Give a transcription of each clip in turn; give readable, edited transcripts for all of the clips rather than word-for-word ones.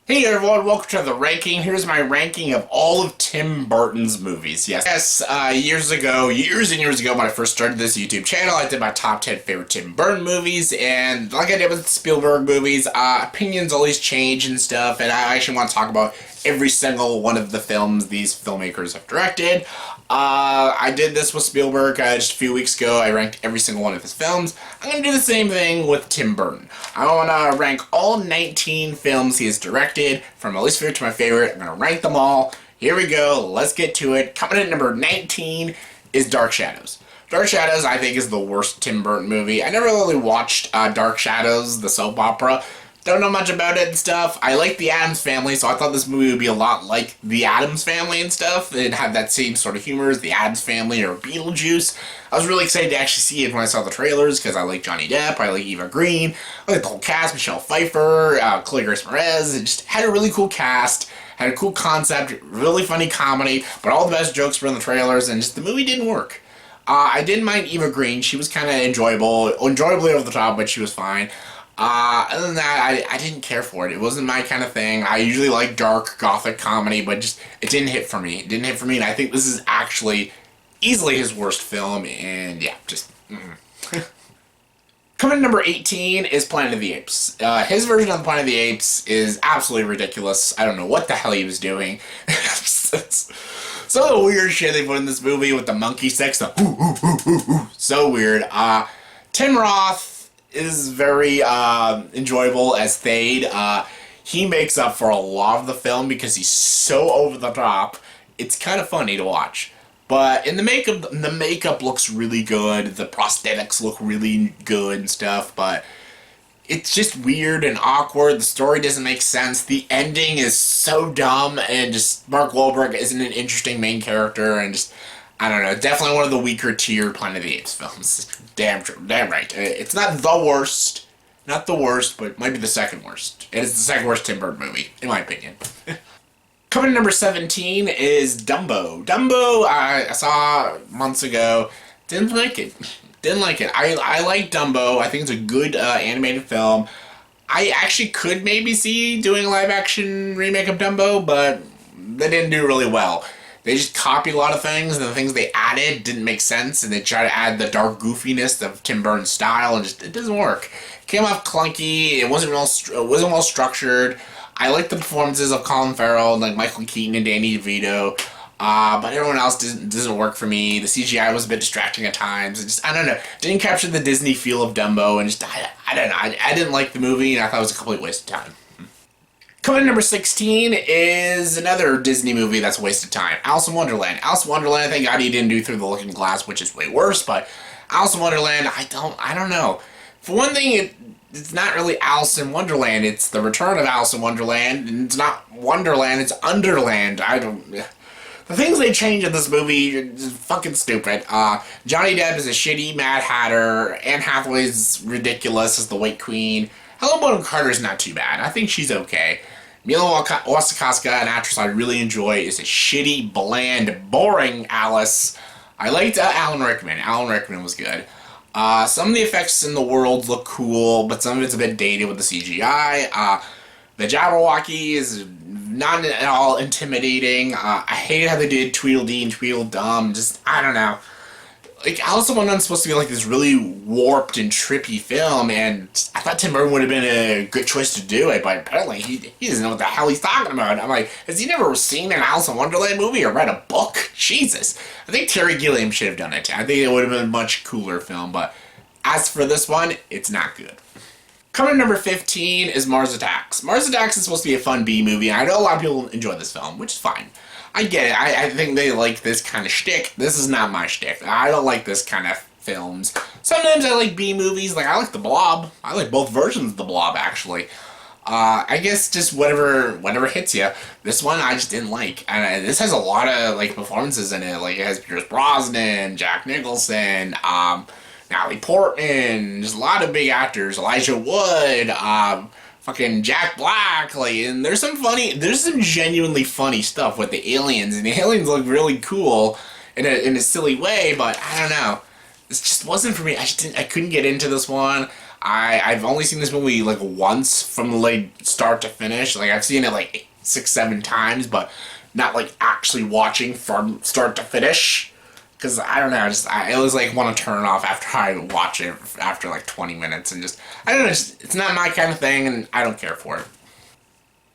Hey everyone, welcome to the ranking. Here's my ranking of all of Tim Burton's movies. Years and years ago, when I first started this YouTube channel, I did my top 10 favorite Tim Burton movies, and like I did with Spielberg movies, opinions always change and stuff, and I actually want to talk about every single one of the films these filmmakers have directed. I did this with Spielberg just a few weeks ago. I ranked every single one of his films. I'm going to do the same thing with Tim Burton. I want to rank all 19 films he has directed, from my least favorite to my favorite. I'm going to rank them all. Here we go. Let's get to it. Coming in at number 19 is Dark Shadows. Dark Shadows, I think, is the worst Tim Burton movie. I never really watched Dark Shadows, the soap opera. Don't know much about it and stuff. I like the Addams Family, so I thought this movie would be a lot like the Addams Family and stuff. It'd have that same sort of humor as the Addams Family or Beetlejuice. I was really excited to actually see it when I saw the trailers, because I like Johnny Depp, I like Eva Green, I like the whole cast, Michelle Pfeiffer, Chloe Grace Moretz. It just had a really cool cast, had a cool concept, really funny comedy, but all the best jokes were in the trailers, and just the movie didn't work. I didn't mind Eva Green. She was kind of enjoyably over the top, but she was fine. Other than that, I didn't care for it. It wasn't my kind of thing. I usually like dark, gothic comedy, but just, it didn't hit for me. It didn't hit for me, and I think this is actually easily his worst film, and yeah, just, Coming in number 18 is Planet of the Apes. His version of Planet of the Apes is absolutely ridiculous. I don't know what the hell he was doing. Some of the weird shit they put in this movie with the monkey sex, so weird. Tim Roth is very enjoyable as Thade. He makes up for a lot of the film because he's so over the top. It's kind of funny to watch. But in the makeup looks really good. The prosthetics look really good and stuff. But it's just weird and awkward. The story doesn't make sense. The ending is so dumb, and just Mark Wahlberg isn't an interesting main character, and just, I don't know, definitely one of the weaker tier Planet of the Apes films. Damn true, damn right. It's not the worst, but it might be the second worst. It is the second worst Tim Burton movie, in my opinion. Coming in number 17 is Dumbo. Dumbo, I saw months ago. Didn't like it. I like Dumbo. I think it's a good animated film. I actually could maybe see doing a live action remake of Dumbo, but they didn't do really well. They just copied a lot of things, and the things they added didn't make sense, and they tried to add the dark goofiness of Tim Burton's style, and just, it doesn't work. It came off clunky. It wasn't well structured. I like the performances of Colin Farrell, like Michael Keaton and Danny DeVito, but everyone else doesn't work for me. The CGI was a bit distracting at times. It just, I don't know, didn't capture the Disney feel of Dumbo, and just, I don't know, I didn't like the movie, and I thought it was a complete waste of time. Coming in number 16 is another Disney movie that's a waste of time. Alice in Wonderland. Alice in Wonderland, thank God he didn't do Through the Looking Glass, which is way worse, but Alice in Wonderland, I don't know. For one thing, it's not really Alice in Wonderland, it's the return of Alice in Wonderland, and it's not Wonderland, it's Underland. The things they change in this movie are just fucking stupid. Johnny Depp is a shitty Mad Hatter, Anne Hathaway's ridiculous as the White Queen, Helena Bonham Carter's not too bad, I think she's okay. Mila Wasikowska, an actress I really enjoy, is a shitty, bland, boring Alice. I liked Alan Rickman. Alan Rickman was good. Some of the effects in the world look cool, but some of it's a bit dated with the CGI. The Jabberwocky is not at all intimidating. I hated how they did Tweedledee and Tweedledum. Just, I don't know. Like, Alice in Wonderland's supposed to be like this really warped and trippy film, and I thought Tim Burton would have been a good choice to do it, but apparently he doesn't know what the hell he's talking about. I'm like, has he never seen an Alice in Wonderland movie or read a book? Jesus. I think Terry Gilliam should have done it. I think it would have been a much cooler film, but as for this one, it's not good. Coming to number 15 is Mars Attacks. Mars Attacks is supposed to be a fun B movie, and I know a lot of people enjoy this film, which is fine. I get it. I think they like this kind of shtick. This is not my shtick. I don't like this kind of films. Sometimes I like B movies. Like, I like The Blob. I like both versions of The Blob, actually. I guess just whatever hits you. This one I just didn't like. And this has a lot of, like, performances in it. Like, it has Pierce Brosnan, Jack Nicholson, Natalie Portman, just a lot of big actors. Elijah Wood, fucking Jack Black, like, and there's some genuinely funny stuff with the aliens, and the aliens look really cool in a silly way, but I don't know. This just wasn't for me. I couldn't get into this one. I've only seen this movie like once from like start to finish. Like I've seen it like 6, 7 times, but not like actually watching from start to finish. Because I don't know, I always like want to turn it off after I watch it after like 20 minutes and just I don't know, it's not my kind of thing and I don't care for it.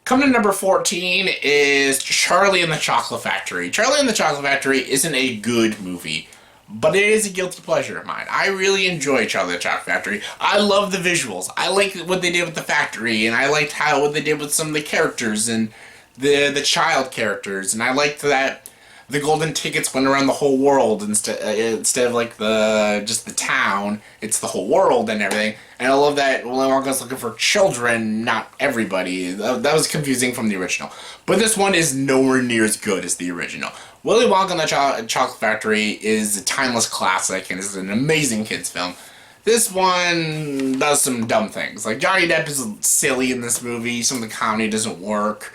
Coming to number 14 is Charlie and the Chocolate Factory. Charlie and the Chocolate Factory isn't a good movie, but it is a guilty pleasure of mine. I really enjoy Charlie and the Chocolate Factory. I love the visuals. I like what they did with the factory, and I liked what they did with some of the characters and the child characters, and I liked that the golden tickets went around the whole world instead of like just the town. It's the whole world and everything. And I love that Willy Wonka's looking for children, not everybody. That was confusing from the original. But this one is nowhere near as good as the original. Willy Wonka and the Chocolate Factory is a timeless classic and is an amazing kids film. This one does some dumb things. Like Johnny Depp is silly in this movie. Some of the comedy doesn't work.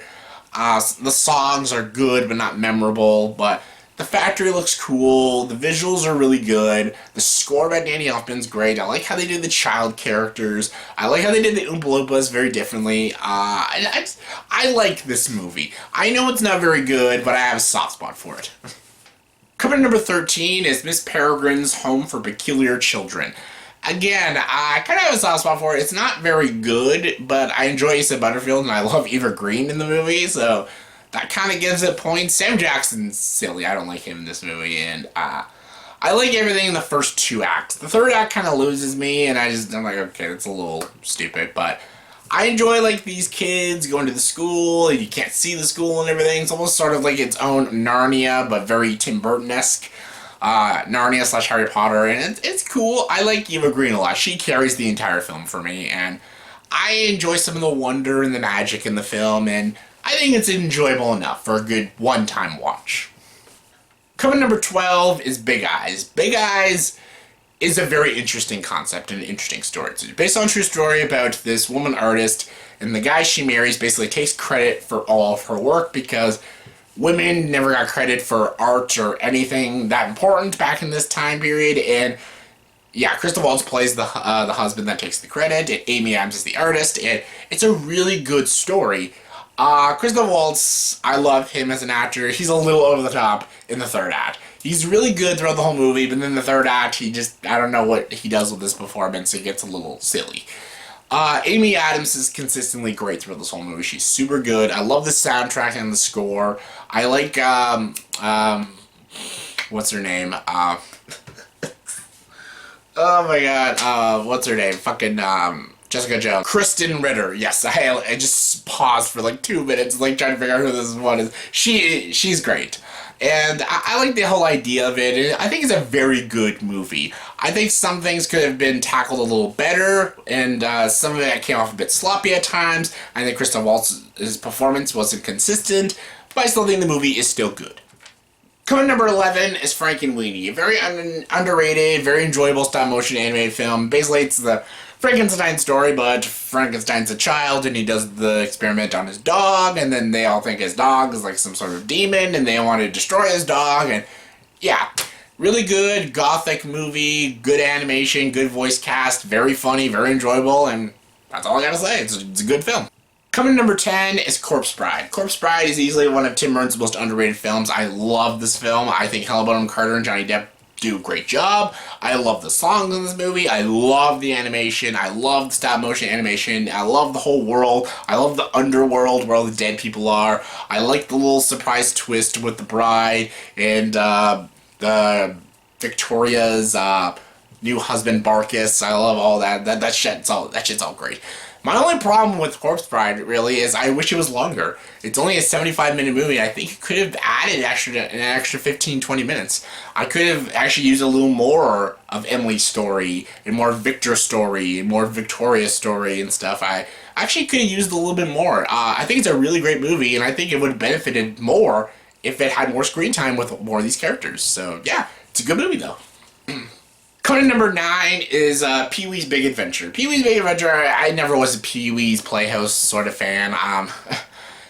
The songs are good but not memorable, but the factory looks cool, the visuals are really good, the score by Danny Elfman's great, I like how they did the child characters, I like how they did the Oompa Loompas very differently. I like this movie. I know it's not very good, but I have a soft spot for it. Coming to number 13 is Miss Peregrine's Home for Peculiar Children. Again, I kind of have a soft spot for it. It's not very good, but I enjoy Asa Butterfield, and I love Eva Green in the movie, so that kind of gives it points. Sam Jackson's silly. I don't like him in this movie, and I like everything in the first 2 acts. The third act kind of loses me, and I'm like, okay, that's a little stupid, but I enjoy, like, these kids going to the school, and you can't see the school and everything. It's almost sort of like its own Narnia, but very Tim Burton-esque. Narnia / Harry Potter, and it's cool. I like Eva Green a lot. She carries the entire film for me, and I enjoy some of the wonder and the magic in the film, and I think it's enjoyable enough for a good one-time watch. Coming number 12 is Big Eyes. Big Eyes is a very interesting concept and an interesting story. It's based on a true story about this woman artist, and the guy she marries basically takes credit for all of her work because women never got credit for art or anything that important back in this time period, and yeah, Christoph Waltz plays the husband that takes the credit, and Amy Adams is the artist, and it's a really good story. Christoph Waltz, I love him as an actor. He's a little over the top in the third act. He's really good throughout the whole movie, but then the third act, I don't know what he does with this performance, it gets a little silly. Amy Adams is consistently great throughout this whole movie. She's super good. I love the soundtrack and the score. I like, what's her name? Oh my god, what's her name? Fucking, Jessica Jones. Kristen Ritter. Yes, I just paused for like 2 minutes, like trying to figure out who this one is. She's great. And I like the whole idea of it. I think it's a very good movie. I think some things could have been tackled a little better, and some of it came off a bit sloppy at times. I think Christoph Waltz's performance wasn't consistent, but I still think the movie is still good. Coming number 11 is Frankenweenie, a very underrated, very enjoyable stop-motion animated film. Basically, it's the Frankenstein story, but Frankenstein's a child, and he does the experiment on his dog, and then they all think his dog is like some sort of demon, and they want to destroy his dog, and yeah, really good, gothic movie, good animation, good voice cast, very funny, very enjoyable, and that's all I gotta say. It's a good film. Coming number 10 is Corpse Bride. Corpse Bride is easily one of Tim Burton's most underrated films. I love this film. I think Helena Bonham Carter and Johnny Depp do a great job. I love the songs in this movie. I love the animation. I love the stop motion animation. I love the whole world. I love the underworld where all the dead people are. I like the little surprise twist with the bride and the Victoria's new husband Barkus. I love all that. That shit's all great. My only problem with Corpse Bride, really, is I wish it was longer. It's only a 75-minute movie. I think it could have added an extra 15-20 minutes. I could have actually used a little more of Emily's story, and more Victor's story, and more Victoria's story and stuff. I actually could have used a little bit more. I think it's a really great movie, and I think it would have benefited more if it had more screen time with more of these characters. So, yeah, it's a good movie, though. Coming in number 9 is Peewees Big Adventure. Peewees Big Adventure, I never was a Pee-wee's Playhouse sort of fan.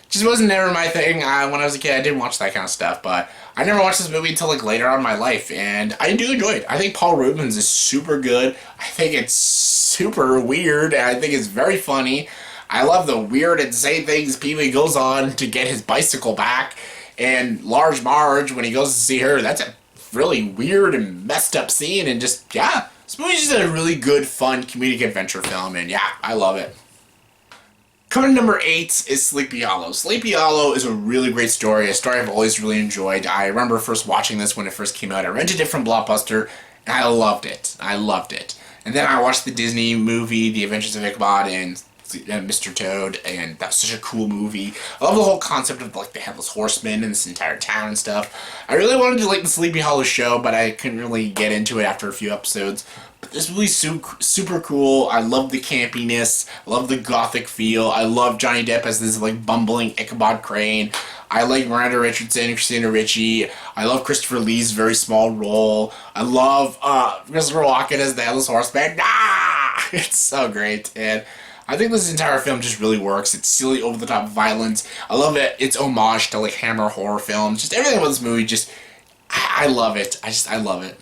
Just wasn't never my thing. When I was a kid, I didn't watch that kind of stuff, but I never watched this movie until like later on in my life, and I do enjoy it. I think Paul Rubens is super good. I think it's super weird, and I think it's very funny. I love the weird, insane things Pee-wee goes on to get his bicycle back, and Large Marge, when he goes to see her, that's a really weird and messed up scene, and just, yeah, this movie's just a really good, fun, comedic adventure film, and yeah, I love it. Coming to number 8 is Sleepy Hollow. Sleepy Hollow is a really great story, a story I've always really enjoyed. I remember first watching this when it first came out. I rented it from Blockbuster, and I loved it. I loved it. And then I watched the Disney movie, The Adventures of Ichabod and Mr. Toad, and that was such a cool movie. I love the whole concept of like the Headless Horseman and this entire town and stuff. I really wanted to like the Sleepy Hollow show, but I couldn't really get into it after a few episodes. But this movie's super cool. I love the campiness. I love the gothic feel. I love Johnny Depp as this like bumbling Ichabod Crane. I like Miranda Richardson and Christina Ricci. I love Christopher Lee's very small role. I love Christopher Walken as the Headless Horseman. Ah! It's so great, and I think this entire film just really works. It's silly, over-the-top violence. I love it. It's homage to like Hammer horror films. Just everything about this movie, just I love it. I love it.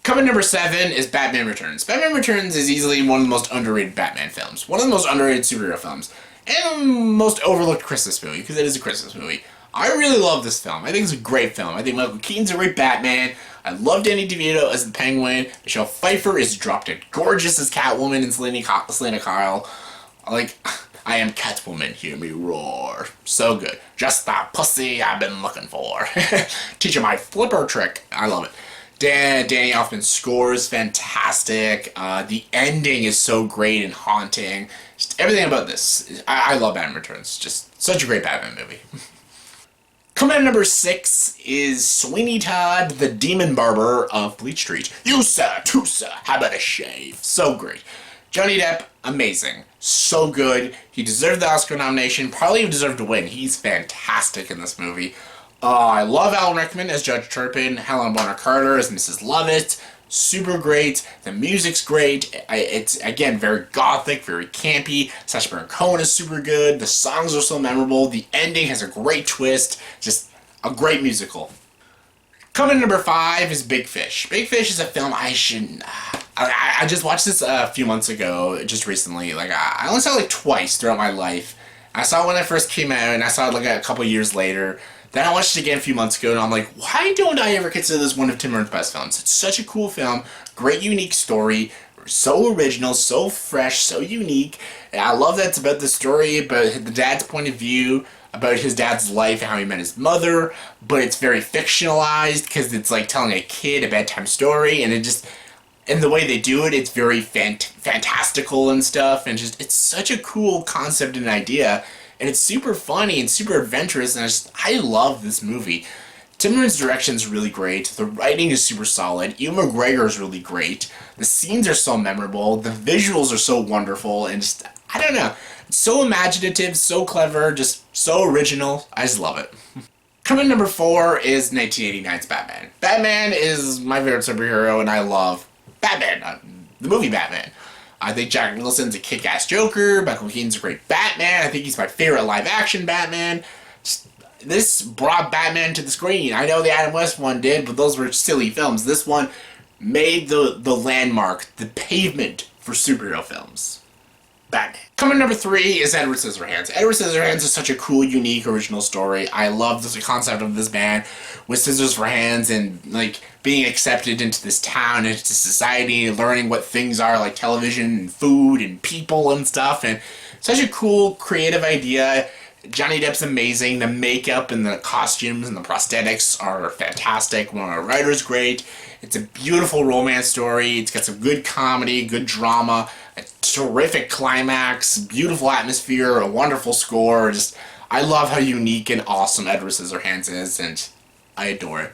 Coming number 7 is Batman Returns. Batman Returns is easily one of the most underrated Batman films. One of the most underrated superhero films. And most overlooked Christmas movie, because it is a Christmas movie. I really love this film. I think it's a great film. I think Michael Keaton's a great Batman. I love Danny DeVito as the Penguin. Michelle Pfeiffer is dropped dead gorgeous as Catwoman and Selena Kyle. Like, I am Catwoman, hear me roar. So good. Just that pussy I've been looking for. Teach her my flipper trick. I love it. Danny Elfman's score is fantastic. The ending is so great and haunting. Just everything about this. I love Batman Returns. Just such a great Batman movie. Coming at number 6 is Sweeney Todd, the Demon Barber of Fleet Street. You sir, too sir, how about a shave? So great. Johnny Depp, amazing. So good. He deserved the Oscar nomination. Probably deserved to win. He's fantastic in this movie. I love Alan Rickman as Judge Turpin. Helena Bonham Carter as Mrs. Lovett. Super great. The music's great. It's, again, very gothic, very campy. Sacha Baron Cohen is super good. The songs are so memorable. The ending has a great twist. Just a great musical. Coming number 5 is Big Fish. Big Fish is a film I shouldn't... I just watched this a few months ago, just recently. Like, I only saw it like twice throughout my life. I saw it when it first came out, and I saw it like a couple years later. Then I watched it again a few months ago, and I'm like, why don't I ever consider this one of Tim Burton's best films? It's such a cool film, great unique story, so original, so fresh, so unique. And I love that it's about the story, about the dad's point of view, about his dad's life and how he met his mother, but it's very fictionalized because it's like telling a kid a bedtime story, and it just... And the way they do it, it's very fantastical and stuff, and just, it's such a cool concept and idea, and it's super funny and super adventurous, and I love this movie. Tim Burton's direction is really great, the writing is super solid, Ewan McGregor is really great, the scenes are so memorable, the visuals are so wonderful, and just, I don't know, it's so imaginative, so clever, just so original, I just love it. Coming number 4 is 1989's Batman. Batman is my favorite superhero, and I love Batman, the movie Batman. I think Jack Nicholson's a kick-ass Joker, Michael Keaton's a great Batman, I think he's my favorite live-action Batman. This brought Batman to the screen. I know the Adam West one did, but those were silly films. This one made the landmark, the pavement for superhero films. Batman. Coming number 3 is Edward Scissorhands. Edward Scissorhands is such a cool, unique, original story. I love the concept of this man with scissors for hands and, like, being accepted into this town, into society, learning what things are, like television and food and people and stuff. And such a cool, creative idea. Johnny Depp's amazing. The makeup and the costumes and the prosthetics are fantastic. One of the writers great. It's a beautiful romance story. It's got some good comedy, good drama, a terrific climax, beautiful atmosphere, a wonderful score. Just, I love how unique and awesome Edward Scissorhands is, and I adore it.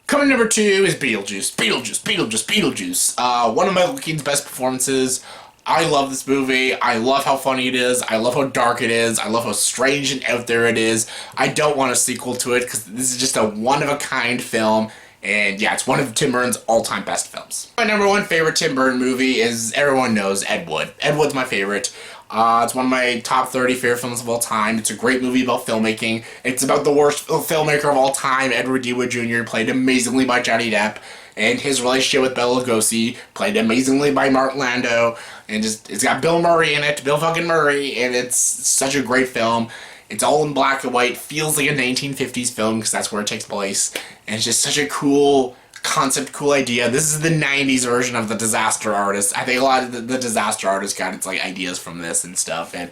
Coming number 2 is Beetlejuice. Beetlejuice. One of Michael Keaton's best performances. I love this movie. I love how funny it is. I love how dark it is. I love how strange and out there it is. I don't want a sequel to it because this is just a one-of-a-kind film. And yeah, it's one of Tim Burton's all-time best films. My number one favorite Tim Burton movie is, everyone knows, Ed Wood. Ed Wood's my favorite. It's one of my top 30 favorite films of all time. It's a great movie about filmmaking. It's about the worst filmmaker of all time, Edward D. Wood Jr., played amazingly by Johnny Depp, and his relationship with Bela Lugosi, played amazingly by Martin Landau, and just, it's got Bill Murray in it, Bill fucking Murray, and it's such a great film. It's all in black and white, feels like a 1950s film, because that's where it takes place, and it's just such a cool concept, cool idea. This is the 90s version of The Disaster Artist. I think a lot of the Disaster Artist got its like ideas from this and stuff, and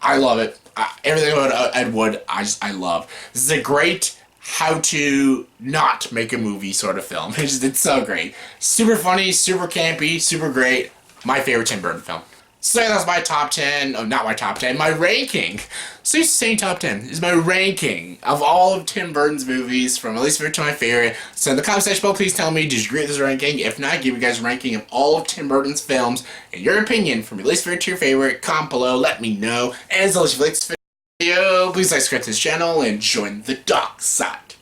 I love it. Everything about Ed Wood, I love. This is a great how to not make a movie sort of film. It's so great. Super funny, super campy, super great. My favorite Tim Burton film. So that's my top 10, oh, not my top 10, my ranking. So saying top 10 is my ranking of all of Tim Burton's movies from least favorite to my favorite. So in the comment section below, please tell me, did you agree with this ranking? If not, give you guys a ranking of all of Tim Burton's films. In your opinion, from your least favorite to your favorite, comment below, let me know. And as always, if you like this video, please like, subscribe to this channel, and join the dark side.